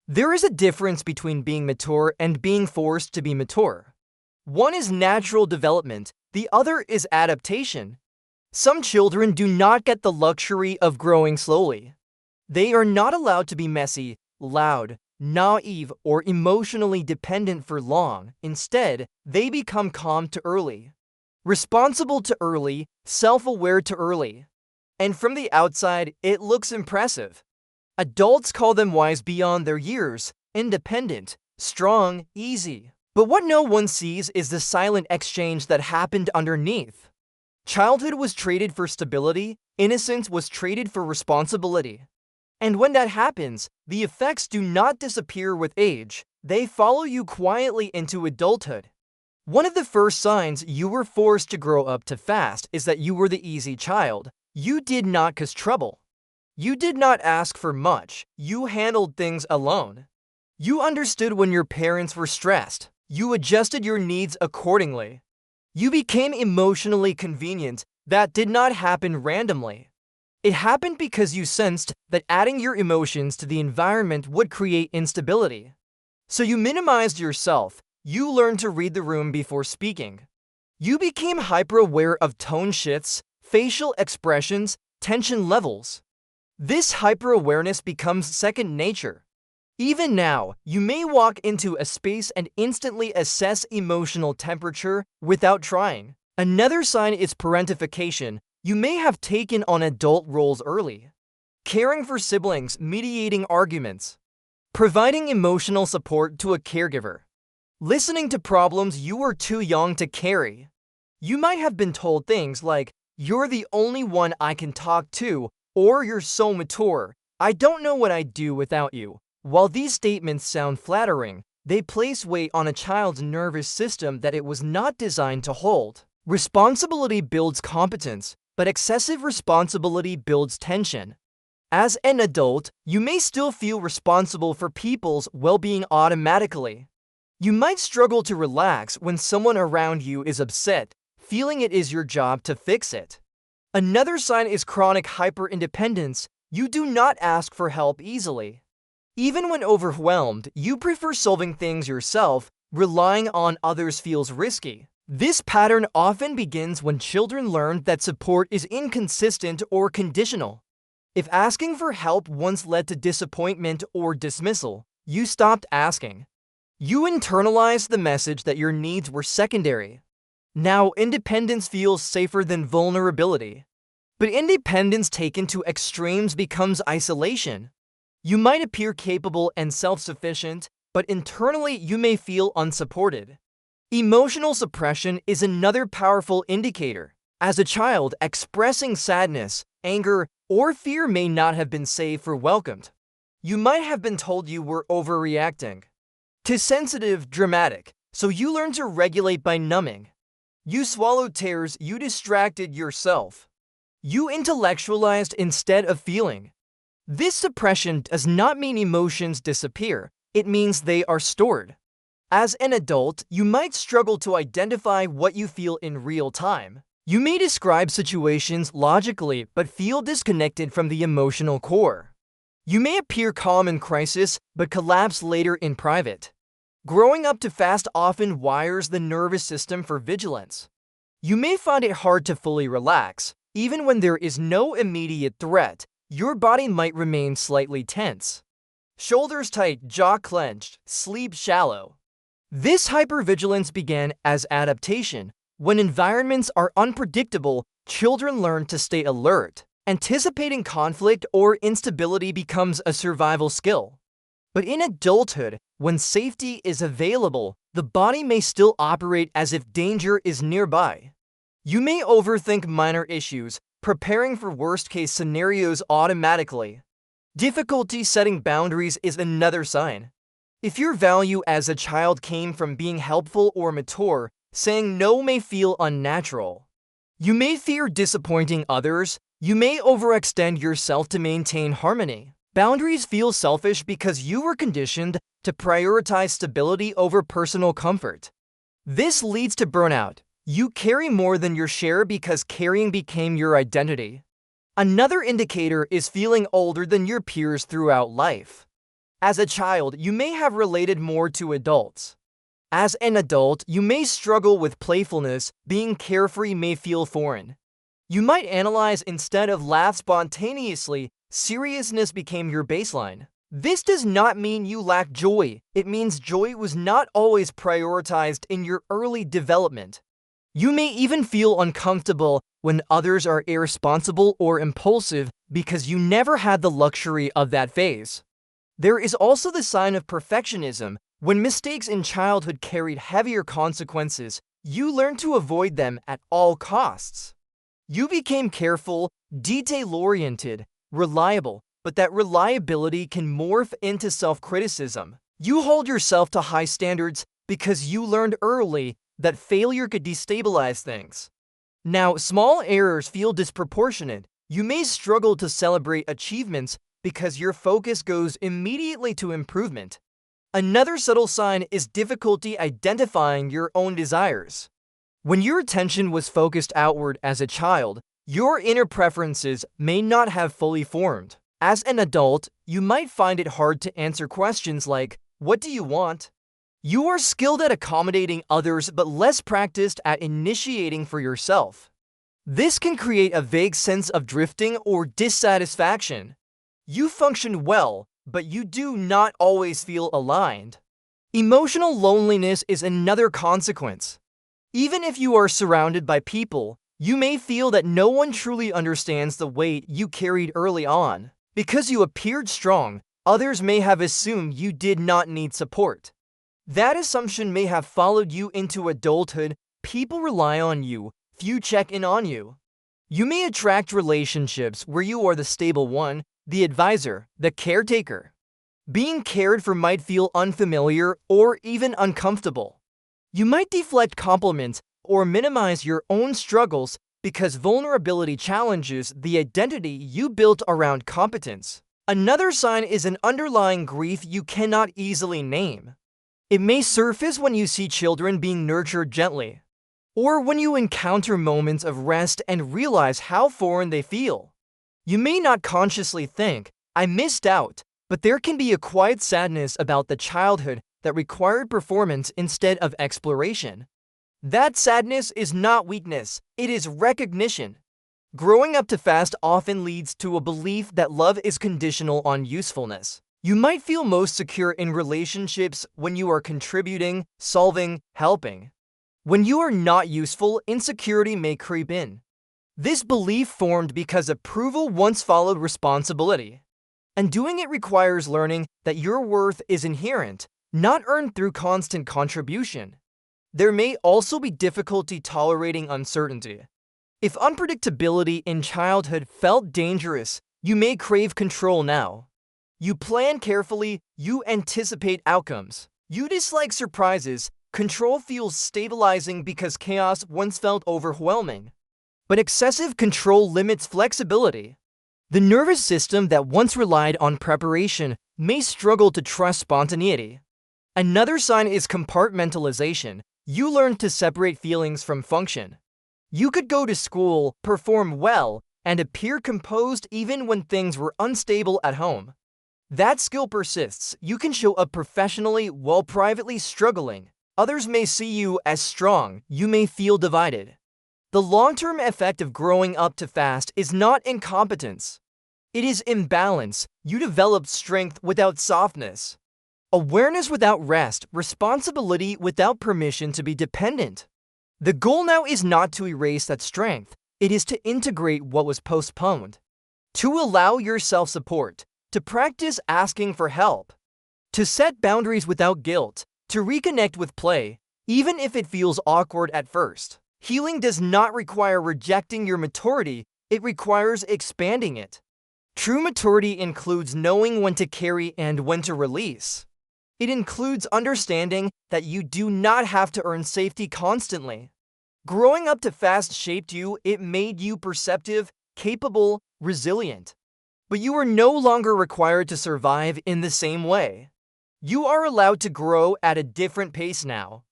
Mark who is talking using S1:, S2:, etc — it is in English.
S1: There is a difference between being mature and being forced to be mature. One is natural development, the other is adaptation. Some children do not get the luxury of growing slowly. They are not allowed to be messy, loud, naive, or emotionally dependent for long. Instead, they become calm too early, responsible too early, self-aware too early. And from the outside, it looks impressive. Adults call them wise beyond their years, independent, strong, easy. But what no one sees is the silent exchange that happened underneath. Childhood was traded for stability, innocence was traded for responsibility. And when that happens, the effects do not disappear with age, they follow you quietly into adulthood. One of the first signs you were forced to grow up too fast is that you were the easy child. You did not cause trouble. You did not ask for much, you handled things alone. You understood when your parents were stressed. You adjusted your needs accordingly. You became emotionally convenient. That did not happen randomly. It happened because you sensed that adding your emotions to the environment would create instability. So you minimized yourself. You learned to read the room before speaking. You became hyper-aware of tone shifts, facial expressions, tension levels. This hyper-awareness becomes second nature. Even now, you may walk into a space and instantly assess emotional temperature without trying. Another sign is parentification. You may have taken on adult roles early. Caring for siblings, mediating arguments, providing emotional support to a caregiver, listening to problems you were too young to carry. You might have been told things like, "You're the only one I can talk to," or "You're so mature, I don't know what I'd do without you." While these statements sound flattering, they place weight on a child's nervous system that it was not designed to hold. Responsibility builds competence, but excessive responsibility builds tension. As an adult, you may still feel responsible for people's well-being automatically. You might struggle to relax when someone around you is upset, feeling it is your job to fix it. Another sign is chronic hyper-independence. You do not ask for help easily. Even when overwhelmed, you prefer solving things yourself. Relying on others feels risky. This pattern often begins when children learn that support is inconsistent or conditional. If asking for help once led to disappointment or dismissal, you stopped asking. You internalized the message that your needs were secondary. Now, independence feels safer than vulnerability. But independence taken to extremes becomes isolation. You might appear capable and self-sufficient, but internally you may feel unsupported. Emotional suppression is another powerful indicator. As a child, expressing sadness, anger, or fear may not have been safe or welcomed. You might have been told you were overreacting, too sensitive, dramatic, so you learned to regulate by numbing. You swallowed tears, you distracted yourself. You intellectualized instead of feeling. This suppression does not mean emotions disappear, it means they are stored. As an adult, you might struggle to identify what you feel in real time. You may describe situations logically but feel disconnected from the emotional core. You may appear calm in crisis but collapse later in private. Growing up too fast often wires the nervous system for vigilance. You may find it hard to fully relax. Even when there is no immediate threat, your body might remain slightly tense. Shoulders tight, jaw clenched, sleep shallow. This hypervigilance began as adaptation. When environments are unpredictable, children learn to stay alert. Anticipating conflict or instability becomes a survival skill. But in adulthood, when safety is available, the body may still operate as if danger is nearby. You may overthink minor issues, preparing for worst-case scenarios automatically. Difficulty setting boundaries is another sign. If your value as a child came from being helpful or mature, saying no may feel unnatural. You may fear disappointing others. You may overextend yourself to maintain harmony. Boundaries feel selfish because you were conditioned to prioritize stability over personal comfort. This leads to burnout. You carry more than your share because carrying became your identity. Another indicator is feeling older than your peers throughout life. As a child, you may have related more to adults. As an adult, you may struggle with playfulness, being carefree may feel foreign. You might analyze instead of laugh spontaneously, seriousness became your baseline. This does not mean you lack joy, it means joy was not always prioritized in your early development. You may even feel uncomfortable when others are irresponsible or impulsive because you never had the luxury of that phase. There is also the sign of perfectionism. When mistakes in childhood carried heavier consequences, you learned to avoid them at all costs. You became careful, detail-oriented, reliable, but that reliability can morph into self-criticism. You hold yourself to high standards because you learned early that failure could destabilize things. Now, small errors feel disproportionate. You may struggle to celebrate achievements because your focus goes immediately to improvement. Another subtle sign is difficulty identifying your own desires. When your attention was focused outward as a child, your inner preferences may not have fully formed. As an adult, you might find it hard to answer questions like, "What do you want?" You are skilled at accommodating others but less practiced at initiating for yourself. This can create a vague sense of drifting or dissatisfaction. You function well, but you do not always feel aligned. Emotional loneliness is another consequence. Even if you are surrounded by people, you may feel that no one truly understands the weight you carried early on. Because you appeared strong, others may have assumed you did not need support. That assumption may have followed you into adulthood. People rely on you, few check in on you. You may attract relationships where you are the stable one, the advisor, the caretaker. Being cared for might feel unfamiliar or even uncomfortable. You might deflect compliments or minimize your own struggles because vulnerability challenges the identity you built around competence. Another sign is an underlying grief you cannot easily name. It may surface when you see children being nurtured gently, or when you encounter moments of rest and realize how foreign they feel. You may not consciously think, "I missed out," but there can be a quiet sadness about the childhood that required performance instead of exploration. That sadness is not weakness, it is recognition. Growing up too fast often leads to a belief that love is conditional on usefulness. You might feel most secure in relationships when you are contributing, solving, helping. When you are not useful, insecurity may creep in. This belief formed because approval once followed responsibility. And doing it requires learning that your worth is inherent, not earned through constant contribution. There may also be difficulty tolerating uncertainty. If unpredictability in childhood felt dangerous, you may crave control now. You plan carefully, you anticipate outcomes. You dislike surprises. Control feels stabilizing because chaos once felt overwhelming. But excessive control limits flexibility. The nervous system that once relied on preparation may struggle to trust spontaneity. Another sign is compartmentalization. You learn to separate feelings from function. You could go to school, perform well, and appear composed even when things were unstable at home. That skill persists. You can show up professionally while privately struggling. Others may see you as strong. You may feel divided. The long-term effect of growing up too fast is not incompetence. It is imbalance. You develop strength without softness. Awareness without rest, responsibility without permission to be dependent. The goal now is not to erase that strength. It is to integrate what was postponed. To allow yourself support. To practice asking for help. To set boundaries without guilt. To reconnect with play, even if it feels awkward at first. Healing does not require rejecting your maturity, it requires expanding it. True maturity includes knowing when to carry and when to release. It includes understanding that you do not have to earn safety constantly. Growing up too fast shaped you, it made you perceptive, capable, resilient. But you are no longer required to survive in the same way. You are allowed to grow at a different pace now.